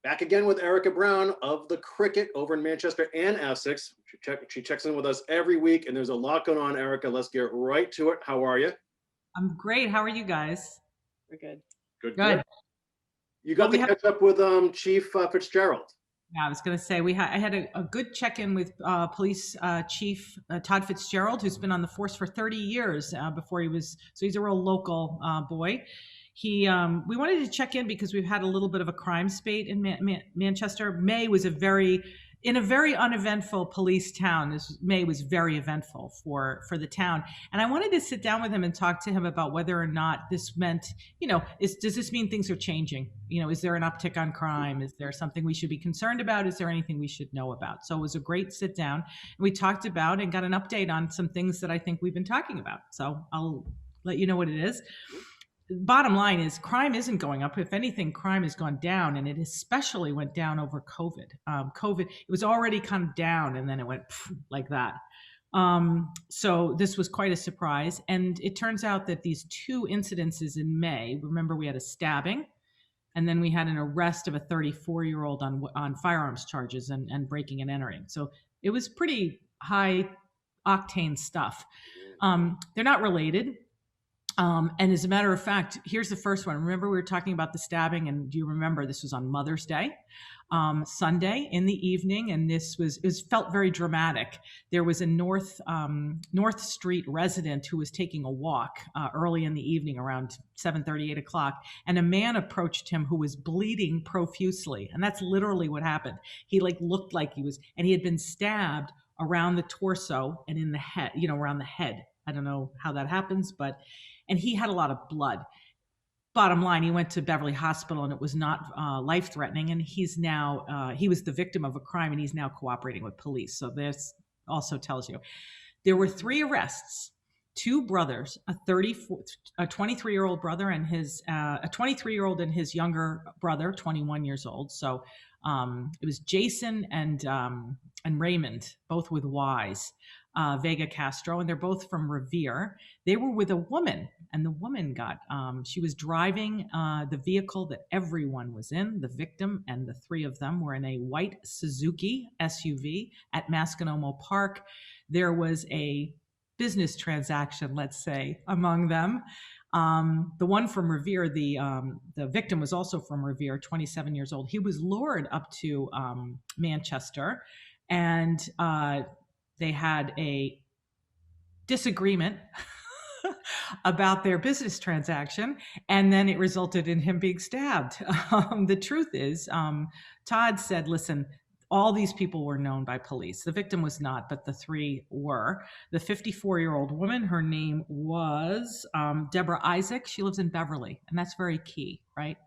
Back again with Erika Brown of the Cricket over in Manchester and Essex. She checks in with us every week, and there's a lot going on, Erika. Let's get right to it. How are you? I'm great. How are you guys? We're good. Good, good. Good. You Well, got to we have. catch up with Chief Fitzgerald. Yeah, I was going to say I had a good check-in with Police Chief Todd Fitzgerald, who's been on the force for 30 years before he was. So he's a real local boy. We wanted to check in because we've had a little bit of a crime spate in Manchester. May was in a very uneventful police town. May was very eventful for the town, and I wanted to sit down with him and talk to him about whether or not this meant, does this mean things are changing? Is there an uptick on crime? Is there something we should be concerned about? Is there anything we should know about? So it was a great sit down. We talked about and got an update on some things that I think we've been talking about. So I'll let you know what it is. Bottom line is crime isn't going up. If anything, crime has gone down, and it especially went down over COVID. It was already kind of down, and then it went like that. So this was quite a surprise. And it turns out that these two incidences in May, remember we had a stabbing, and then we had an arrest of a 34-year-old on firearms charges and breaking and entering. So it was pretty high octane stuff. They're not related. And as a matter of fact, here's the first one. Remember, we were talking about the stabbing, and do you remember this was on Mother's Day, Sunday in the evening, and it felt very dramatic. There was a North Street resident who was taking a walk early in the evening around 7:30, 8 o'clock, and a man approached him who was bleeding profusely, and that's literally what happened. He looked like and he had been stabbed around the torso and in the head, around the head. I don't know how that happens, and he had a lot of blood. Bottom line, he went to Beverly Hospital and it was not life-threatening. And he was the victim of a crime, and he's now cooperating with police. So this also tells you. There were 3 arrests, 2 brothers, a 23-year-old brother and a 23-year-old and his younger brother, 21 years old. So it was Jason and Raymond, both with Y's. Vega Castro, and they're both from Revere. They were with a woman, and the woman she was driving the vehicle that everyone was in. The victim and the 3 of them were in a white Suzuki SUV at Masconomo Park. There was a business transaction, let's say, among them. The one from Revere, the victim was also from Revere, 27 years old. He was lured up to Manchester, and they had a disagreement about their business transaction, and then it resulted in him being stabbed. The truth is, Todd said, listen, all these people were known by police. The victim was not, but the 3 were. The 54-year-old woman, her name was Deborah Isaac. She lives in Beverly, and that's very key, right?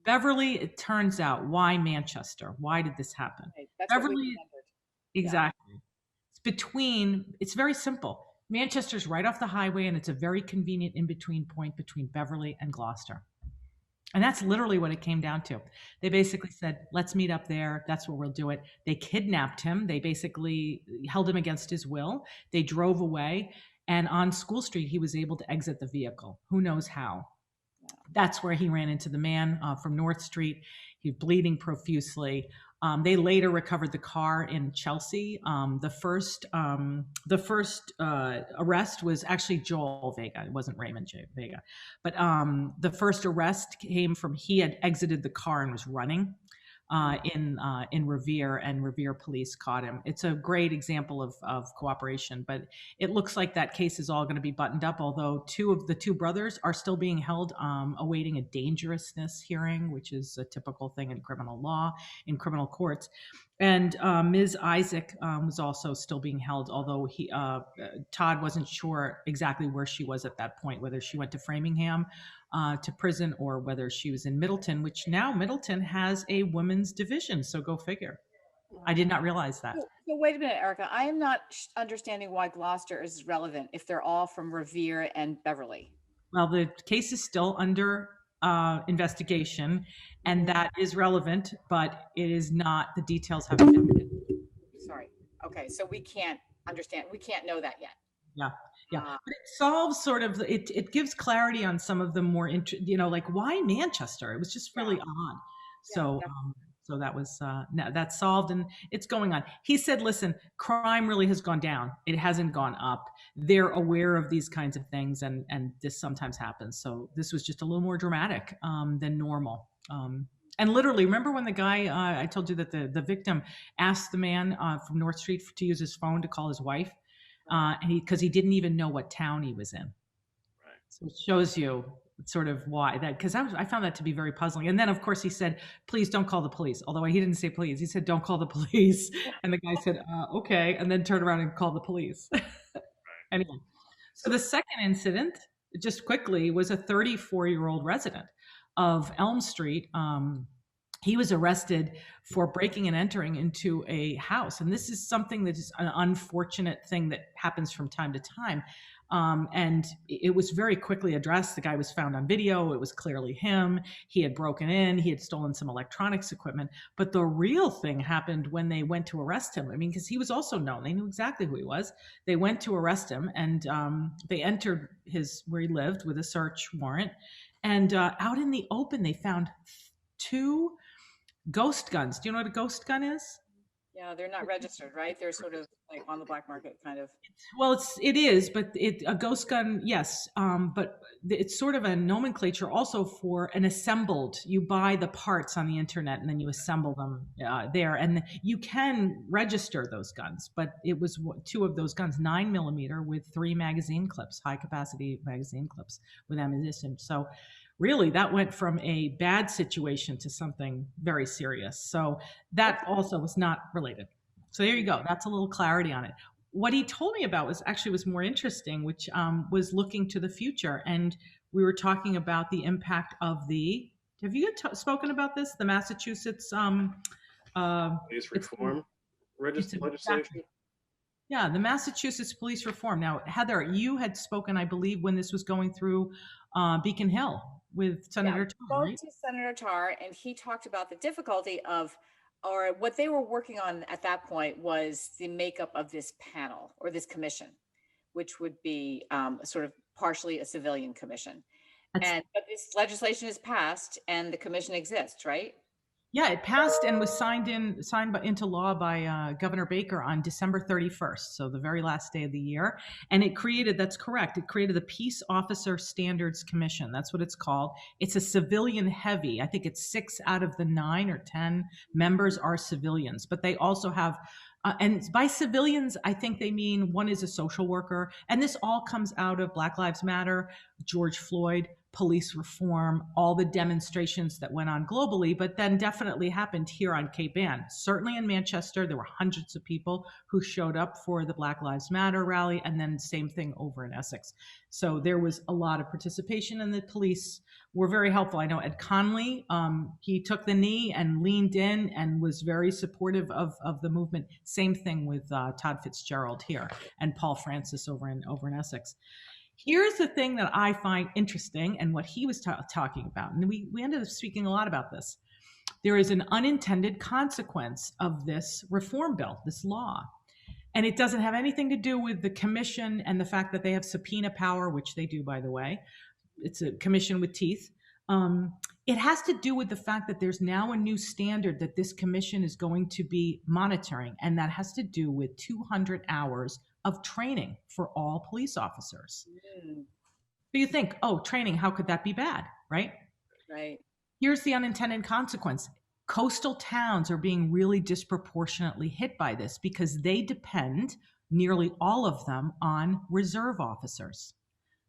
Beverly, it turns out, why Manchester? Why did this happen? Right. That's Beverly, exactly. Yeah. It's very simple. Manchester's right off the highway, and it's a very convenient in-between point between Beverly and Gloucester. And that's literally what it came down to. They basically said, let's meet up there. That's where we'll do it. They kidnapped him. They basically held him against his will. They drove away. And on School Street, he was able to exit the vehicle. Who knows how? That's where he ran into the man from North Street. He was bleeding profusely. They later recovered the car in Chelsea. The first arrest was actually Joel Vega. It wasn't Raymond J. Vega. But the first arrest came from, he had exited the car and was running in Revere, and Revere police caught him. It's a great example of cooperation, but it looks like that case is all going to be buttoned up, although 2 of the 2 brothers are still being held, awaiting a dangerousness hearing, which is a typical thing in criminal law, in criminal courts. And Ms. Isaac was also still being held, although Todd wasn't sure exactly where she was at that point, whether she went to Framingham to prison or whether she was in Middleton, which now Middleton has a women's division. So go figure. I did not realize that. So wait a minute, Erika. I am not understanding why Gloucester is relevant if they're all from Revere and Beverly. Well, the case is still under investigation, and that is relevant, but it is not, the details haven't been. Sorry. Okay. So we can't know that yet. Yeah. But it solves sort of, it gives clarity on some of the more, like why Manchester? It was just really odd. So, So that was now that's solved and it's going on. He said, listen, crime really has gone down. It hasn't gone up. They're aware of these kinds of things and this sometimes happens. So this was just a little more dramatic than normal. And literally, remember when the guy, I told you that the victim asked the man from North Street to use his phone to call his wife, and because he didn't even know what town he was in. Right. So it shows you sort of why that, because I found that to be very puzzling. And then, of course, he said, please don't call the police. Although he didn't say please. He said, don't call the police. And the guy said, okay, and then turned around and called the police. Anyway, so the second incident, just quickly, was a 34-year-old resident of Elm Street. He was arrested for breaking and entering into a house. And this is something that is an unfortunate thing that happens from time to time. And it was very quickly addressed. The guy was found on video. It was clearly him. He had broken in. He had stolen some electronics equipment. But the real thing happened when they went to arrest him. I mean, because he was also known. They knew exactly who he was. They went to arrest him, and they entered where he lived with a search warrant. And out in the open, they found 2 ghost guns. Do you know what a ghost gun is? Yeah, they're not registered, right? They're sort of like on the black market, kind of. Well, it is, but a ghost gun, yes. But it's sort of a nomenclature also for an assembled. You buy the parts on the internet and then you assemble them there, and you can register those guns. But it was 2 of those guns, 9mm with 3 magazine clips, high capacity magazine clips with ammunition. So really, that went from a bad situation to something very serious. So that also was not related. So there you go. That's a little clarity on it. What he told me about was more interesting, which was looking to the future. And we were talking about the impact of have you spoken about this? The Massachusetts Police reform legislation. Yeah, the Massachusetts police reform. Now, Heather, you had spoken, I believe, when this was going through Beacon Hill with Senator Todd, right? To Senator Tar, and he talked about the difficulty of, or what they were working on at that point was the makeup of this panel or this commission, which would be sort of partially a civilian commission. But this legislation is passed and the commission exists, right? Yeah, it passed and was signed into law by Governor Baker on December 31st, so the very last day of the year. And it created, that's correct, it created the Peace Officer Standards Commission. That's what it's called. It's a civilian heavy. I think it's 6 out of the 9 or 10 members are civilians, but they also have and by civilians, I think they mean one is a social worker. And this all comes out of Black Lives Matter, George Floyd, police reform, all the demonstrations that went on globally, but then definitely happened here on Cape Ann. Certainly in Manchester, there were hundreds of people who showed up for the Black Lives Matter rally, and then same thing over in Essex. So there was a lot of participation, and the police were very helpful. I know Ed Conley, he took the knee and leaned in and was very supportive of the movement. Same thing with Todd Fitzgerald here and Paul Francis over in Essex. Here's the thing that I find interesting and what he was talking about, and we ended up speaking a lot about this. There is an unintended consequence of this reform bill, this law. And it doesn't have anything to do with the commission and the fact that they have subpoena power, which they do, by the way. It's a commission with teeth. It has to do with the fact that there's now a new standard that this commission is going to be monitoring, and that has to do with 200 hours of training for all police officers. So you think, oh, training, how could that be bad, right? Right. Here's the unintended consequence. Coastal towns are being really disproportionately hit by this because they depend, nearly all of them, on reserve officers.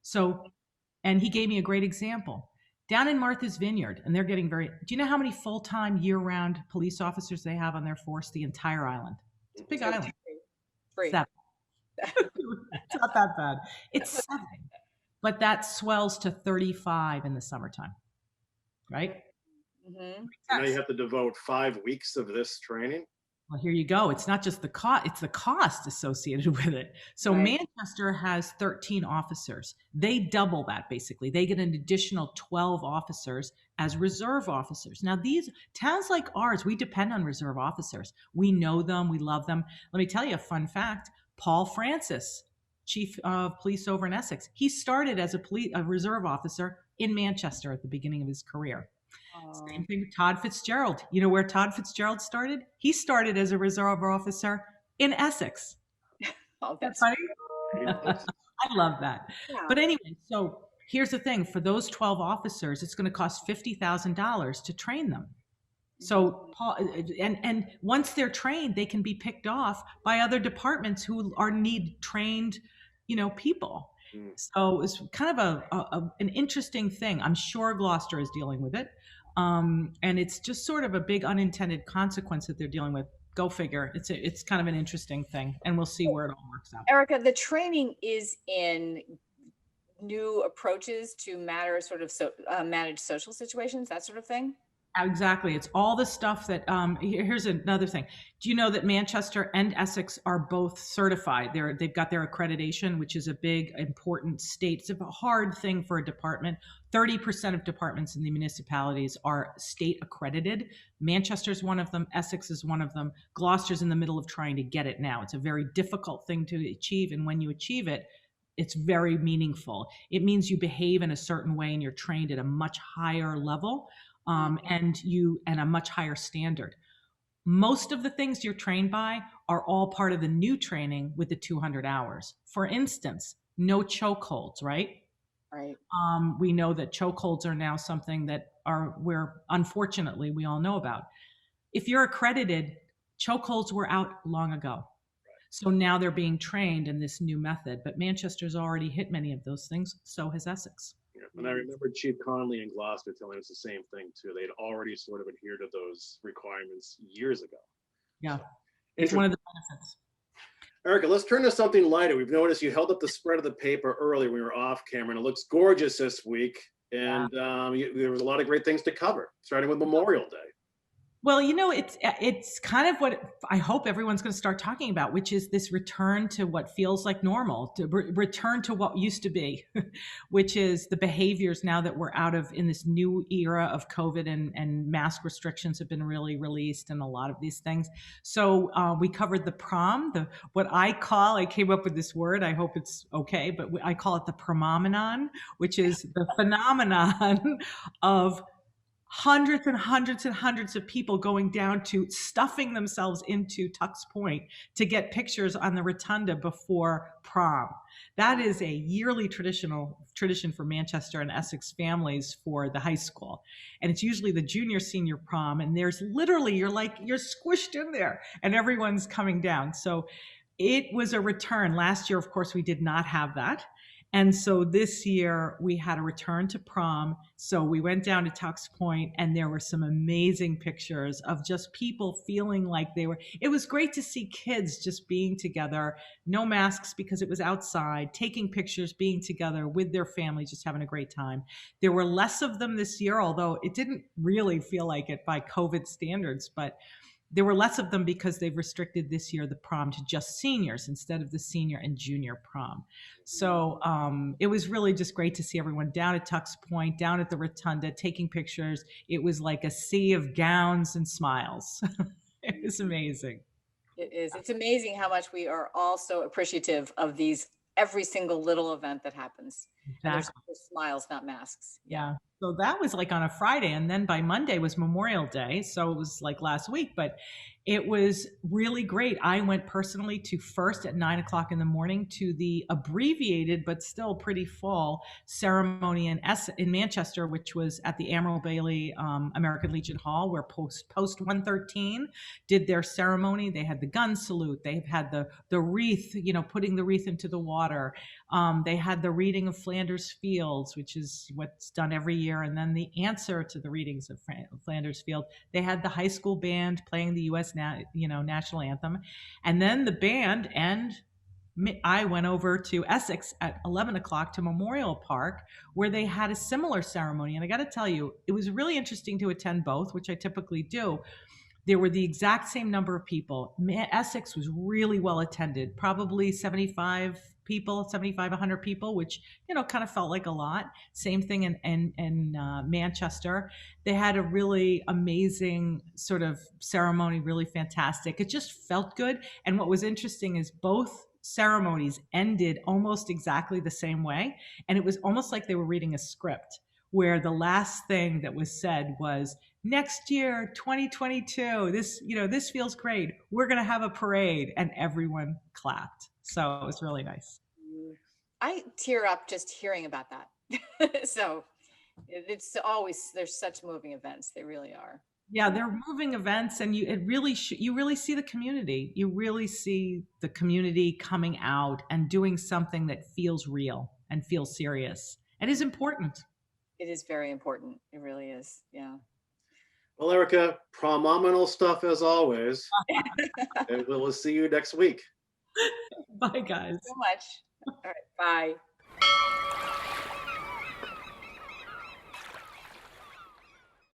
So, and he gave me a great example. Down in Martha's Vineyard, and they're getting do you know how many full-time year-round police officers they have on their force? The entire island. It's a big island. 7. It's not that bad. It's 7. But that swells to 35 in the summertime, right? Mm-hmm. Now you have to devote 5 weeks of this training. Well, here you go. It's not just the cost, it's the cost associated with it. So right. Manchester has 13 officers. They double that, basically. They get an additional 12 officers as reserve officers. Now, these towns like ours, we depend on reserve officers. We know them. We love them. Let me tell you a fun fact. Paul Francis, chief of police over in Essex, he started as a reserve officer in Manchester at the beginning of his career. Same Oh, thing with Todd Fitzgerald. You know where Todd Fitzgerald started? He started as a reserve officer in Essex. oh, That's that's, funny. Great Texas. I love that. yeah. But anyway, so here's the thing: for those 12 officers, it's going to cost $50,000 to train them. So, and once they're trained, they can be picked off by other departments who are need trained, people. Mm. So it's kind of an interesting thing. I'm sure Gloucester is dealing with it, and it's just sort of a big unintended consequence that they're dealing with. Go figure. It's kind of an interesting thing, and we'll see where it all works out. Erika, the training is in new approaches to manage social situations, that sort of thing. Exactly. It's all the stuff that here's another thing. Do you know that Manchester and Essex are both certified? They've got their accreditation, which is a big important state. It's a hard thing for a department. 30% of departments in the municipalities are state accredited. Manchester's one of them, Essex is one of them. Gloucester's in the middle of trying to get it now. It's a very difficult thing to achieve, and when you achieve it, it's very meaningful. It means you behave in a certain way and you're trained at a much higher level, and a much higher standard. Most of the things you're trained by are all part of the new training with the 200 hours. For instance, no chokeholds, right? Right. We know that chokeholds are now something that where unfortunately we all know about. If you're accredited, chokeholds were out long ago. So now they're being trained in this new method, but Manchester's already hit many of those things. So has Essex. Yeah. And I remember Chief Conley in Gloucester telling us the same thing too. They'd already sort of adhered to those requirements years ago. Yeah. So, It's one of the benefits. Erika, let's turn to something lighter. We've noticed you held up the spread of the paper earlier when we were off camera, and it looks gorgeous this week. And there was a lot of great things to cover, starting with Memorial Day. Well, it's kind of what I hope everyone's going to start talking about, which is this return to what feels like normal, to return to what used to be, which is the behaviors now that we're out of in this new era of COVID, and mask restrictions have been really released and a lot of these things. So we covered the prom, I came up with this word, I hope it's okay, but I call it the promomenon, which is the phenomenon of hundreds and hundreds and hundreds of people going down to stuffing themselves into Tux Point to get pictures on the rotunda before prom. That is a yearly tradition for Manchester and Essex families for the high school. And it's usually the junior senior prom. And there's literally, you're squished in there and everyone's coming down. So it was a return. Last year, of course, we did not have that. And so this year we had a return to prom. So we went down to Tux Point and there were some amazing pictures of just people feeling like it was great to see kids just being together, no masks because it was outside, taking pictures, being together with their families, just having a great time. There were less of them this year, although it didn't really feel like it by COVID standards, but there were less of them because they've restricted this year the prom to just seniors instead of the senior and junior prom. So it was really just great to see everyone down at Tux Point, down at the rotunda, taking pictures. It was like a sea of gowns and smiles. It was amazing. It is. It's amazing how much we are all so appreciative of every single little event that happens. And there's smiles, not masks. Yeah. So that was like on a Friday, and then by Monday was Memorial Day. So it was like last week, but it was really great. I went personally to first at 9:00 in the morning to the abbreviated, but still pretty full ceremony in Manchester, which was at the Admiral Bailey American Legion Hall, where Post 113 did their ceremony. They had the gun salute. They've had the wreath, putting the wreath into the water. They had the reading of Flanders Fields, which is what's done every year. And then the answer to the readings of Flanders Field, they had the high school band playing the U.S. national anthem. And then the band and I went over to Essex at 11:00 to Memorial Park, where they had a similar ceremony. And I got to tell you, it was really interesting to attend both, which I typically do. There were the exact same number of people. Essex was really well attended, probably 75 people, 100 people, which, kind of felt like a lot. Same thing in Manchester. They had a really amazing sort of ceremony, really fantastic. It just felt good. And what was interesting is both ceremonies ended almost exactly the same way. And it was almost like they were reading a script, where the last thing that was said was, next year, 2022, this feels great. We're going to have a parade. And everyone clapped. So it was really nice. I tear up just hearing about that. So it's always, there's such moving events. They really are. Yeah, they're moving events, and you really see the community. You really see the community coming out and doing something that feels real and feels serious and is important. It is very important. It really is. Yeah. Well, Erika, phenomenal stuff as always. And we'll see you next week. Bye, guys. So much. All right. Bye.